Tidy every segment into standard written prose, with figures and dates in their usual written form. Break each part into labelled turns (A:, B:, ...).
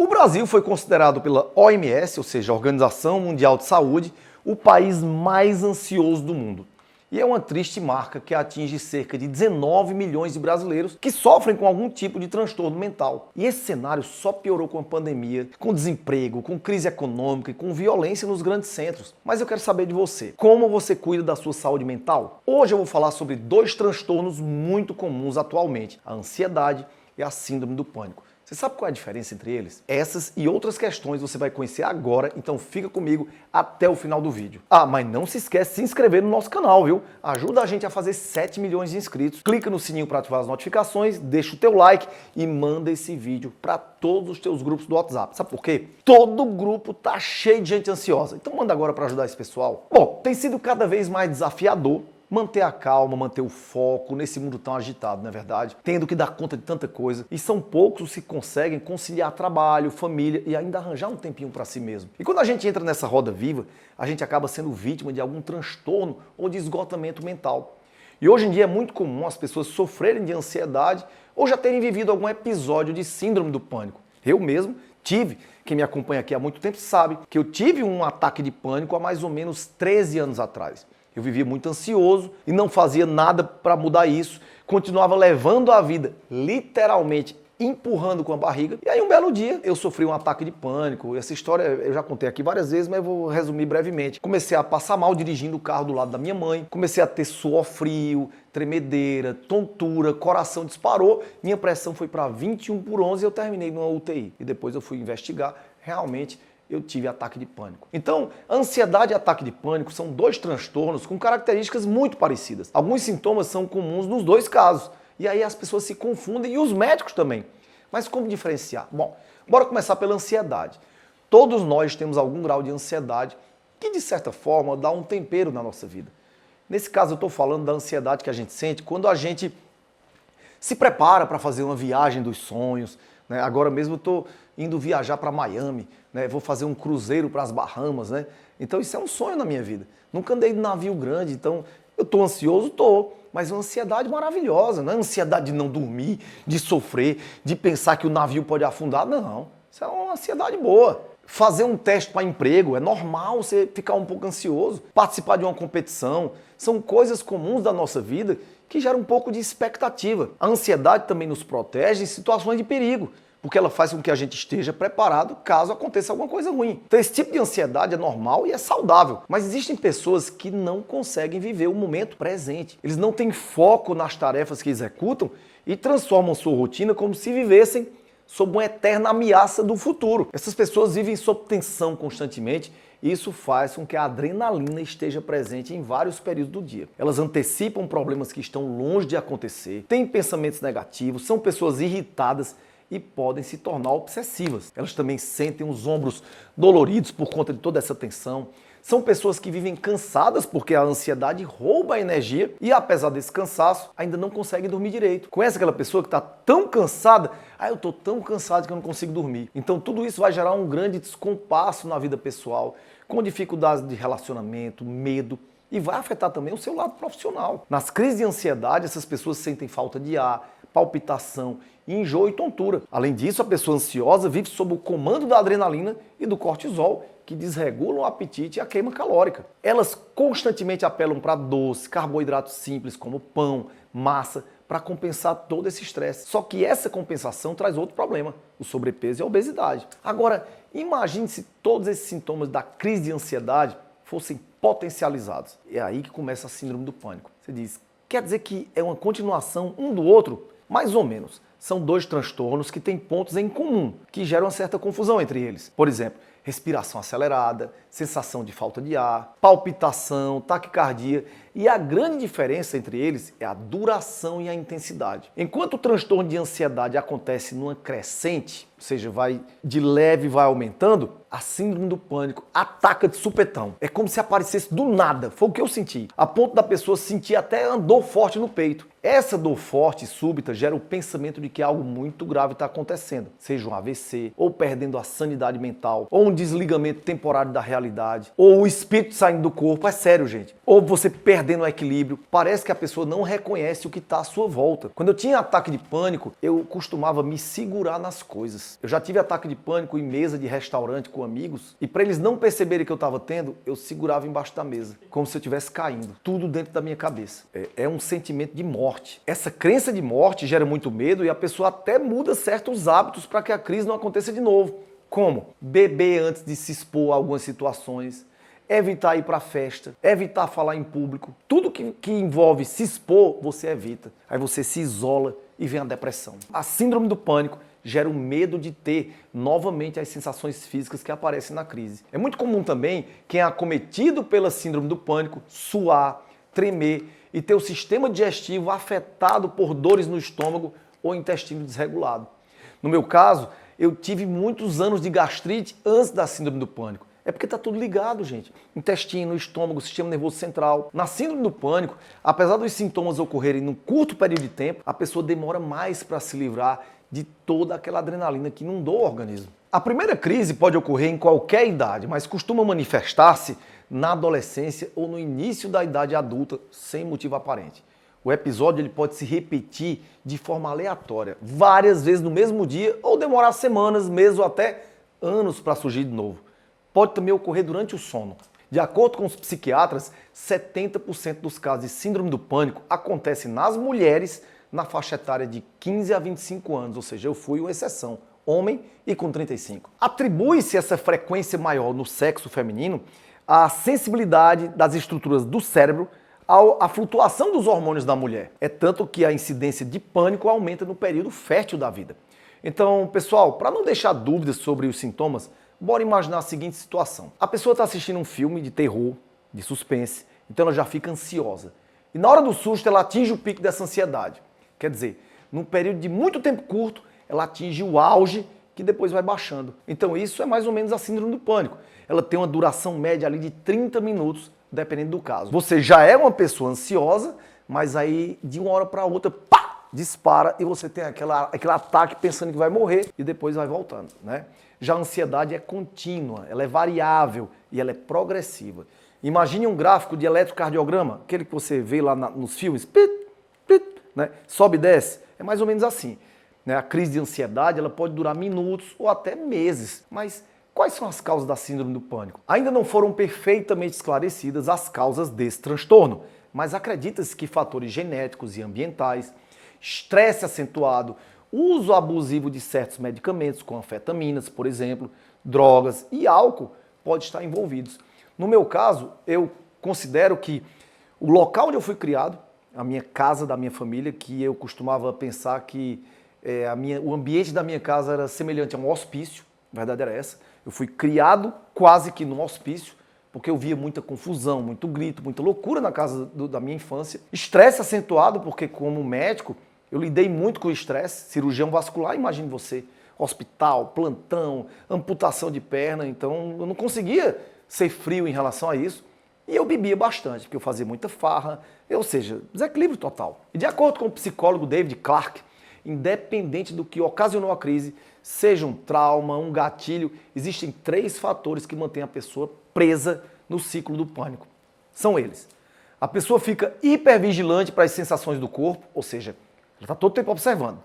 A: O Brasil foi considerado pela OMS, ou seja, a Organização Mundial de Saúde, o país mais ansioso do mundo. E é uma triste marca que atinge cerca de 19 milhões de brasileiros que sofrem com algum tipo de transtorno mental. E esse cenário só piorou com a pandemia, com desemprego, com crise econômica e com violência nos grandes centros. Mas eu quero saber de você, como você cuida da sua saúde mental? Hoje eu vou falar sobre dois transtornos muito comuns atualmente, a ansiedade e a síndrome do pânico. Você sabe qual é a diferença entre eles? Essas e outras questões você vai conhecer agora, então fica comigo até o final do vídeo. Ah, mas não se esquece de se inscrever no nosso canal, viu? Ajuda a gente a fazer 7 milhões de inscritos. Clica no sininho para ativar as notificações, deixa o teu like e manda esse vídeo para todos os teus grupos do WhatsApp. Sabe por quê? Todo grupo tá cheio de gente ansiosa. Então manda agora para ajudar esse pessoal. Bom, tem sido cada vez mais desafiador manter a calma, manter o foco nesse mundo tão agitado, não é verdade? Tendo que dar conta de tanta coisa. E são poucos os que conseguem conciliar trabalho, família e ainda arranjar um tempinho para si mesmo. E quando a gente entra nessa roda viva, a gente acaba sendo vítima de algum transtorno ou de esgotamento mental. E hoje em dia é muito comum as pessoas sofrerem de ansiedade ou já terem vivido algum episódio de síndrome do pânico. Eu mesmo tive, quem me acompanha aqui há muito tempo sabe que eu tive um ataque de pânico há mais ou menos 13 anos atrás. Eu vivia muito ansioso e não fazia nada para mudar isso. Continuava levando a vida, literalmente empurrando com a barriga. E aí um belo dia eu sofri um ataque de pânico. Essa história eu já contei aqui várias vezes, mas eu vou resumir brevemente. Comecei a passar mal dirigindo o carro do lado da minha mãe. Comecei a ter suor frio, tremedeira, tontura, coração disparou. Minha pressão foi para 21/11 e eu terminei numa UTI. E depois eu fui investigar. Realmente eu tive ataque de pânico. Então, ansiedade e ataque de pânico são dois transtornos com características muito parecidas. Alguns sintomas são comuns nos dois casos. E aí as pessoas se confundem e os médicos também. Mas como diferenciar? Bom, bora começar pela ansiedade. Todos nós temos algum grau de ansiedade que, de certa forma, dá um tempero na nossa vida. Nesse caso, eu estou falando da ansiedade que a gente sente quando a gente se prepara para fazer uma viagem dos sonhos. Né? Agora mesmo eu estou indo viajar para Miami, né? Vou fazer um cruzeiro para as Bahamas, né? Então isso é um sonho na minha vida. Nunca andei de navio grande, então eu estou ansioso, mas uma ansiedade maravilhosa, não é ansiedade de não dormir, de sofrer, de pensar que o navio pode afundar, não. Isso é uma ansiedade boa. Fazer um teste para emprego, é normal você ficar um pouco ansioso. Participar de uma competição, são coisas comuns da nossa vida que geram um pouco de expectativa. A ansiedade também nos protege em situações de perigo, porque ela faz com que a gente esteja preparado caso aconteça alguma coisa ruim. Então esse tipo de ansiedade é normal e é saudável, mas existem pessoas que não conseguem viver o momento presente. Eles não têm foco nas tarefas que executam e transformam sua rotina como se vivessem sob uma eterna ameaça do futuro. Essas pessoas vivem sob tensão constantemente e isso faz com que a adrenalina esteja presente em vários períodos do dia. Elas antecipam problemas que estão longe de acontecer, têm pensamentos negativos, são pessoas irritadas e podem se tornar obsessivas. Elas também sentem os ombros doloridos por conta de toda essa tensão. São pessoas que vivem cansadas porque a ansiedade rouba a energia e, apesar desse cansaço, ainda não conseguem dormir direito. Conhece aquela pessoa que está tão cansada? Eu estou tão cansado que eu não consigo dormir. Então tudo isso vai gerar um grande descompasso na vida pessoal, com dificuldades de relacionamento, medo, e vai afetar também o seu lado profissional. Nas crises de ansiedade, essas pessoas sentem falta de ar, palpitação, enjoo e tontura. Além disso, a pessoa ansiosa vive sob o comando da adrenalina e do cortisol, que desregulam o apetite e a queima calórica. Elas constantemente apelam para doce, carboidratos simples como pão, massa, para compensar todo esse estresse. Só que essa compensação traz outro problema, o sobrepeso e a obesidade. Agora, imagine se todos esses sintomas da crise de ansiedade fossem potencializados. É aí que começa a síndrome do pânico. Você diz, quer dizer que é uma continuação um do outro? Mais ou menos. São dois transtornos que têm pontos em comum, que geram uma certa confusão entre eles. Por exemplo, respiração acelerada, sensação de falta de ar, palpitação, taquicardia. E a grande diferença entre eles é a duração e a intensidade. Enquanto o transtorno de ansiedade acontece numa crescente, ou seja, vai de leve e vai aumentando, a síndrome do pânico ataca de supetão. É como se aparecesse do nada, foi o que eu senti. A ponto da pessoa sentir até uma dor forte no peito. Essa dor forte e súbita gera o pensamento de que algo muito grave está acontecendo, seja um AVC, ou perdendo a sanidade mental, ou um desligamento temporário da realidade, ou o espírito saindo do corpo, é sério, gente. Ou você perdendo o equilíbrio, parece que a pessoa não reconhece o que está à sua volta. Quando eu tinha ataque de pânico, eu costumava me segurar nas coisas. Eu já tive ataque de pânico em mesa de restaurante com amigos, e para eles não perceberem que eu estava tendo, eu segurava embaixo da mesa, como se eu estivesse caindo. Tudo dentro da minha cabeça. É um sentimento de morte. Essa crença de morte gera muito medo e a pessoa até muda certos hábitos para que a crise não aconteça de novo. Como? Beber antes de se expor a algumas situações, evitar ir para festa, evitar falar em público. Tudo que envolve se expor, você evita. Aí você se isola e vem a depressão. A síndrome do pânico gera o medo de ter novamente as sensações físicas que aparecem na crise. É muito comum também quem é acometido pela síndrome do pânico suar, tremer e ter o sistema digestivo afetado por dores no estômago ou intestino desregulado. No meu caso, eu tive muitos anos de gastrite antes da síndrome do pânico. É porque está tudo ligado, gente. Intestino, estômago, sistema nervoso central. Na síndrome do pânico, apesar dos sintomas ocorrerem num curto período de tempo, a pessoa demora mais para se livrar de toda aquela adrenalina que inundou o organismo. A primeira crise pode ocorrer em qualquer idade, mas costuma manifestar-se na adolescência ou no início da idade adulta, sem motivo aparente. O episódio ele pode se repetir de forma aleatória, várias vezes no mesmo dia, ou demorar semanas, meses ou até anos para surgir de novo. Pode também ocorrer durante o sono. De acordo com os psiquiatras, 70% dos casos de síndrome do pânico acontecem nas mulheres na faixa etária de 15 a 25 anos, ou seja, eu fui uma exceção, homem e com 35. Atribui-se essa frequência maior no sexo feminino à sensibilidade das estruturas do cérebro à flutuação dos hormônios da mulher. É tanto que a incidência de pânico aumenta no período fértil da vida. Então, pessoal, para não deixar dúvidas sobre os sintomas, bora imaginar a seguinte situação. A pessoa está assistindo um filme de terror, de suspense, então ela já fica ansiosa. E na hora do susto ela atinge o pico dessa ansiedade. Quer dizer, num período de muito tempo curto, ela atinge o auge que depois vai baixando. Então isso é mais ou menos a síndrome do pânico. Ela tem uma duração média ali de 30 minutos, dependendo do caso. Você já é uma pessoa ansiosa, mas aí de uma hora para outra, pá, dispara e você tem aquele ataque pensando que vai morrer e depois vai voltando, né? Já a ansiedade é contínua, ela é variável e ela é progressiva. Imagine um gráfico de eletrocardiograma, aquele que você vê lá nos filmes, pit, pit, né? Sobe e desce, é mais ou menos assim. A crise de ansiedade ela pode durar minutos ou até meses, mas quais são as causas da síndrome do pânico? Ainda não foram perfeitamente esclarecidas as causas desse transtorno, mas acredita-se que fatores genéticos e ambientais, estresse acentuado, uso abusivo de certos medicamentos, como anfetaminas, por exemplo, drogas e álcool, pode estar envolvidos. No meu caso, eu considero que o local onde eu fui criado, a minha casa da minha família, que eu costumava pensar que o ambiente da minha casa era semelhante a um hospício, a verdade era essa. Eu fui criado quase que num hospício, porque eu via muita confusão, muito grito, muita loucura na casa da minha infância. Estresse acentuado, porque como médico, eu lidei muito com o estresse, cirurgião vascular, imagine você, hospital, plantão, amputação de perna, então eu não conseguia ser frio em relação a isso. E eu bebia bastante, porque eu fazia muita farra, ou seja, desequilíbrio total. E de acordo com o psicólogo David Clarke, independente do que ocasionou a crise, seja um trauma, um gatilho, existem 3 fatores que mantêm a pessoa presa no ciclo do pânico. São eles. A pessoa fica hipervigilante para as sensações do corpo, ou seja, ela está todo o tempo observando.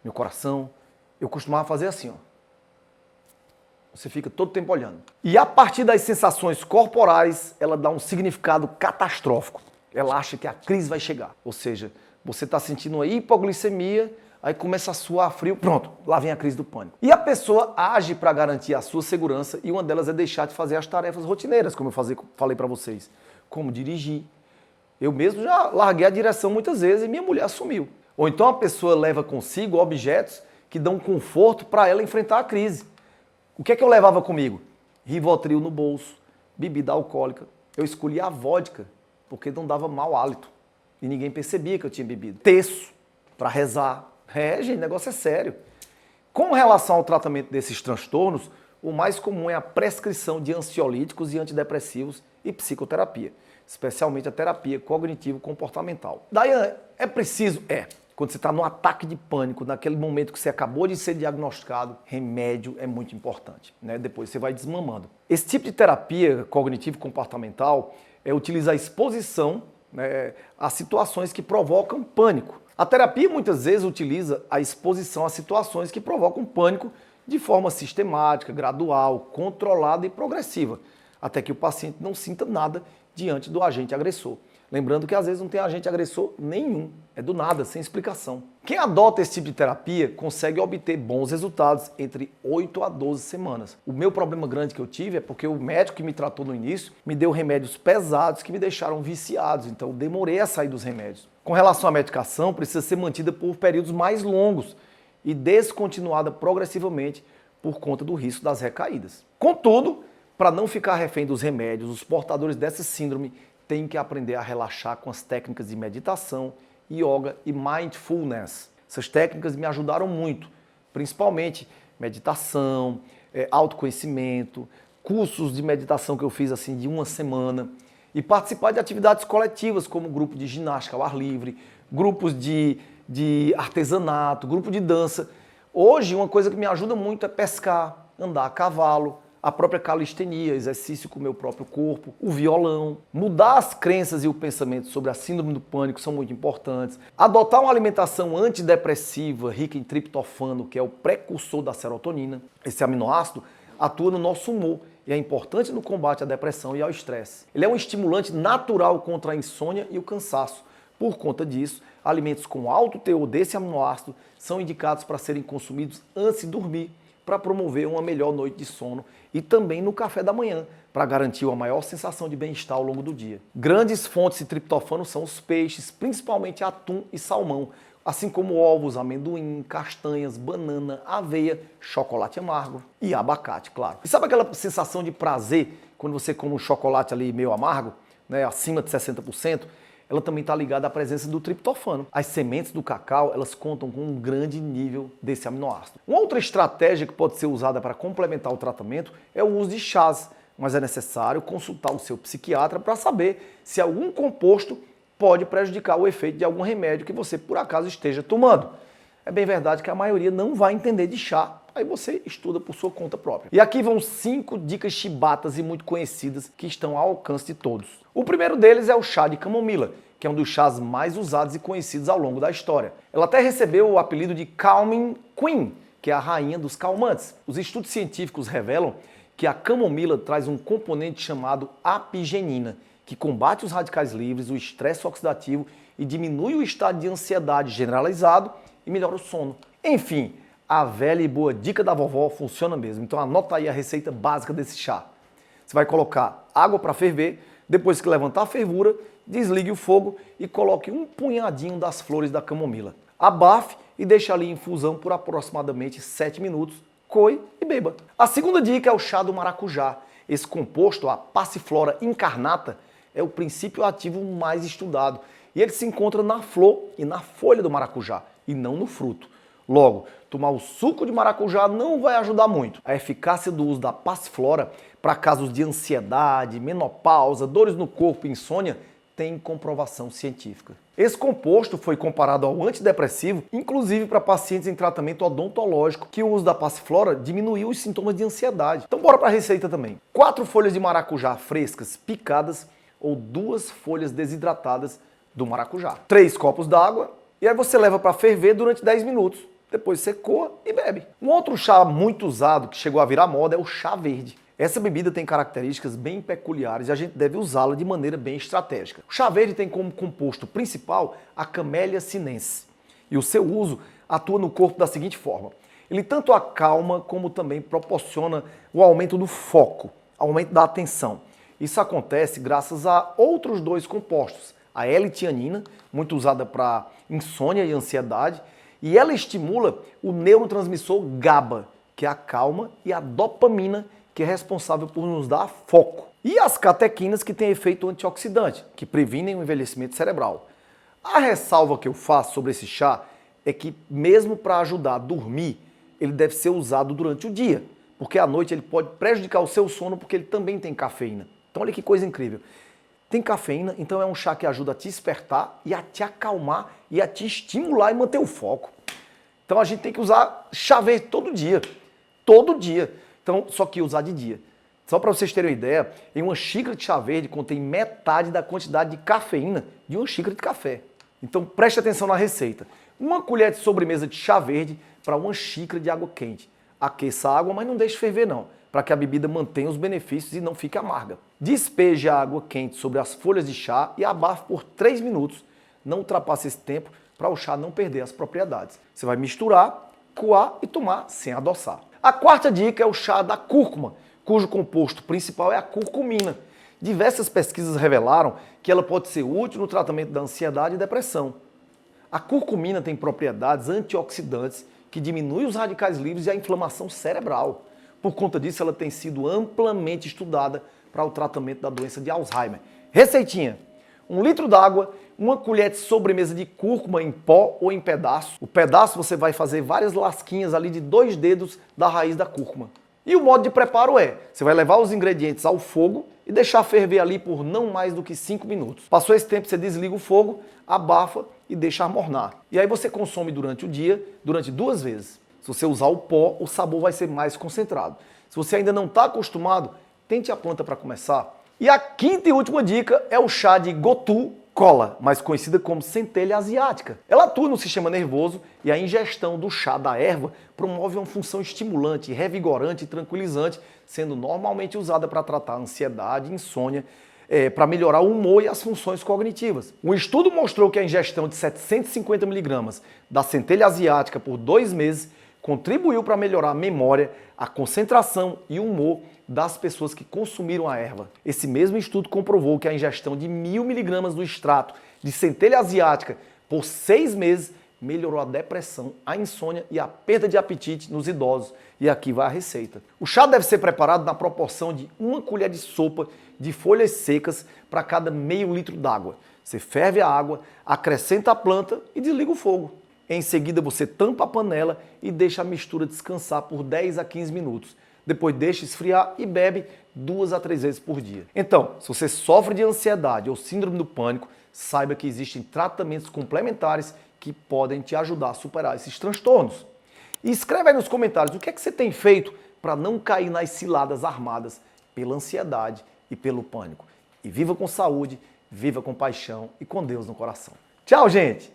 A: Meu coração, eu costumava fazer assim, ó. Você fica todo o tempo olhando. E a partir das sensações corporais, ela dá um significado catastrófico. Ela acha que a crise vai chegar. Ou seja, você está sentindo uma hipoglicemia, aí começa a suar frio, pronto, lá vem a crise do pânico. E a pessoa age para garantir a sua segurança e uma delas é deixar de fazer as tarefas rotineiras, como eu falei para vocês. Como dirigir. Eu mesmo já larguei a direção muitas vezes e minha mulher assumiu. Ou então a pessoa leva consigo objetos que dão conforto para ela enfrentar a crise. O que é que eu levava comigo? Rivotril no bolso, bebida alcoólica. Eu escolhi a vodka, porque não dava mau hálito. E ninguém percebia que eu tinha bebido. Terço, para rezar. Gente, o negócio é sério. Com relação ao tratamento desses transtornos, o mais comum é a prescrição de ansiolíticos e antidepressivos e psicoterapia, especialmente a terapia cognitivo-comportamental. Daí é preciso? quando você está no ataque de pânico, naquele momento que você acabou de ser diagnosticado, remédio é muito importante, né? Depois você vai desmamando. Esse tipo de terapia cognitivo-comportamental utiliza a exposição, né, a situações que provocam pânico. A terapia muitas vezes utiliza a exposição a situações que provocam pânico de forma sistemática, gradual, controlada e progressiva, até que o paciente não sinta nada diante do agente agressor. Lembrando que às vezes não tem agente agressor nenhum, é do nada, sem explicação. Quem adota esse tipo de terapia consegue obter bons resultados entre 8 a 12 semanas. O meu problema grande que eu tive é porque o médico que me tratou no início me deu remédios pesados que me deixaram viciados, então eu demorei a sair dos remédios. Com relação à medicação, precisa ser mantida por períodos mais longos e descontinuada progressivamente por conta do risco das recaídas. Contudo, para não ficar refém dos remédios, os portadores dessa síndrome têm que aprender a relaxar com as técnicas de meditação, yoga e mindfulness. Essas técnicas me ajudaram muito, principalmente meditação, autoconhecimento, cursos de meditação que eu fiz assim de uma semana e participar de atividades coletivas como grupo de ginástica ao ar livre, grupos de artesanato, grupo de dança. Hoje uma coisa que me ajuda muito é pescar, andar a cavalo, a própria calistenia, exercício com o meu próprio corpo, o violão. Mudar as crenças e o pensamento sobre a síndrome do pânico são muito importantes. Adotar uma alimentação antidepressiva, rica em triptofano, que é o precursor da serotonina. Esse aminoácido atua no nosso humor e é importante no combate à depressão e ao estresse. Ele é um estimulante natural contra a insônia e o cansaço. Por conta disso, alimentos com alto teor desse aminoácido são indicados para serem consumidos antes de dormir, para promover uma melhor noite de sono e também no café da manhã, para garantir uma maior sensação de bem-estar ao longo do dia. Grandes fontes de triptofano são os peixes, principalmente atum e salmão, assim como ovos, amendoim, castanhas, banana, aveia, chocolate amargo e abacate, claro. E sabe aquela sensação de prazer quando você come um chocolate ali meio amargo, né, acima de 60%? Ela também está ligada à presença do triptofano. As sementes do cacau, elas contam com um grande nível desse aminoácido. Uma outra estratégia que pode ser usada para complementar o tratamento é o uso de chás, mas é necessário consultar o seu psiquiatra para saber se algum composto pode prejudicar o efeito de algum remédio que você por acaso esteja tomando. É bem verdade que a maioria não vai entender de chá, aí você estuda por sua conta própria. E aqui vão 5 dicas chibatas e muito conhecidas que estão ao alcance de todos. O primeiro deles é o chá de camomila, que é um dos chás mais usados e conhecidos ao longo da história. Ela até recebeu o apelido de Calming Queen, que é a rainha dos calmantes. Os estudos científicos revelam que a camomila traz um componente chamado apigenina, que combate os radicais livres, o estresse oxidativo e diminui o estado de ansiedade generalizado e melhora o sono. Enfim, a velha e boa dica da vovó funciona mesmo. Então anota aí a receita básica desse chá. Você vai colocar água para ferver, depois que levantar a fervura, desligue o fogo e coloque um punhadinho das flores da camomila. Abafe e deixe ali em infusão por aproximadamente 7 minutos. Coe e beba. A segunda dica é o chá do maracujá. Esse composto, a Passiflora incarnata, é o princípio ativo mais estudado. E ele se encontra na flor e na folha do maracujá, e não no fruto. Logo, tomar o suco de maracujá não vai ajudar muito. A eficácia do uso da Passiflora para casos de ansiedade, menopausa, dores no corpo e insônia tem comprovação científica. Esse composto foi comparado ao antidepressivo, inclusive para pacientes em tratamento odontológico, que o uso da Passiflora diminuiu os sintomas de ansiedade. Então bora para a receita também. 4 folhas de maracujá frescas picadas ou 2 folhas desidratadas do maracujá. 3 copos d'água e aí você leva para ferver durante 10 minutos. Depois você coa e bebe. Um outro chá muito usado que chegou a virar moda é o chá verde. Essa bebida tem características bem peculiares e a gente deve usá-la de maneira bem estratégica. O chá verde tem como composto principal a Camellia sinensis e o seu uso atua no corpo da seguinte forma. Ele tanto acalma como também proporciona o aumento do foco, aumento da atenção. Isso acontece graças a outros 2 compostos, a L-tianina, muito usada para insônia e ansiedade, e ela estimula o neurotransmissor GABA, que acalma, e a dopamina, que é responsável por nos dar foco. E as catequinas, que têm efeito antioxidante, que previnem o envelhecimento cerebral. A ressalva que eu faço sobre esse chá é que, mesmo para ajudar a dormir, ele deve ser usado durante o dia, porque à noite ele pode prejudicar o seu sono porque ele também tem cafeína. Então olha que coisa incrível. Tem cafeína, então é um chá que ajuda a te despertar e a te acalmar e a te estimular e manter o foco. Então a gente tem que usar chá verde todo dia. Todo dia. Então, só que usar de dia. Só para vocês terem uma ideia, em uma xícara de chá verde contém metade da quantidade de cafeína de uma xícara de café. Então preste atenção na receita. Uma colher de sobremesa de chá verde para uma xícara de água quente. Aqueça a água, mas não deixe ferver não, para que a bebida mantenha os benefícios e não fique amarga. Despeje a água quente sobre as folhas de chá e abafe por 3 minutos. Não ultrapasse esse tempo para o chá não perder as propriedades. Você vai misturar, coar e tomar sem adoçar. A quarta dica é o chá da cúrcuma, cujo composto principal é a curcumina. Diversas pesquisas revelaram que ela pode ser útil no tratamento da ansiedade e depressão. A curcumina tem propriedades antioxidantes que diminuem os radicais livres e a inflamação cerebral. Por conta disso, ela tem sido amplamente estudada para o tratamento da doença de Alzheimer. Receitinha: 1 litro d'água, uma colher de sobremesa de cúrcuma em pó ou em pedaço. O pedaço você vai fazer várias lasquinhas ali de 2 dedos da raiz da cúrcuma. E o modo de preparo é: você vai levar os ingredientes ao fogo e deixar ferver ali por não mais do que 5 minutos. Passou esse tempo, você desliga o fogo, abafa e deixa amornar. E aí você consome durante o dia, durante 2 vezes. Se você usar o pó, o sabor vai ser mais concentrado. Se você ainda não está acostumado, tente a planta para começar. E a quinta e última dica é o chá de Gotu Kola, mais conhecida como centelha asiática. Ela atua no sistema nervoso e a ingestão do chá da erva promove uma função estimulante, revigorante e tranquilizante, sendo normalmente usada para tratar ansiedade, insônia, para melhorar o humor e as funções cognitivas. Um estudo mostrou que a ingestão de 750 mg da centelha asiática por 2 meses contribuiu para melhorar a memória, a concentração e o humor das pessoas que consumiram a erva. Esse mesmo estudo comprovou que a ingestão de 1000 mg do extrato de centelha asiática por 6 meses melhorou a depressão, a insônia e a perda de apetite nos idosos. E aqui vai a receita. O chá deve ser preparado na proporção de 1 colher de sopa de folhas secas para cada meio litro d'água. Você ferve a água, acrescenta a planta e desliga o fogo. Em seguida você tampa a panela e deixa a mistura descansar por 10 a 15 minutos. Depois deixa esfriar e bebe 2 a 3 vezes por dia. Então, se você sofre de ansiedade ou síndrome do pânico, saiba que existem tratamentos complementares que podem te ajudar a superar esses transtornos. E escreve aí nos comentários o que é que você tem feito para não cair nas ciladas armadas pela ansiedade e pelo pânico. E viva com saúde, viva com paixão e com Deus no coração. Tchau, gente!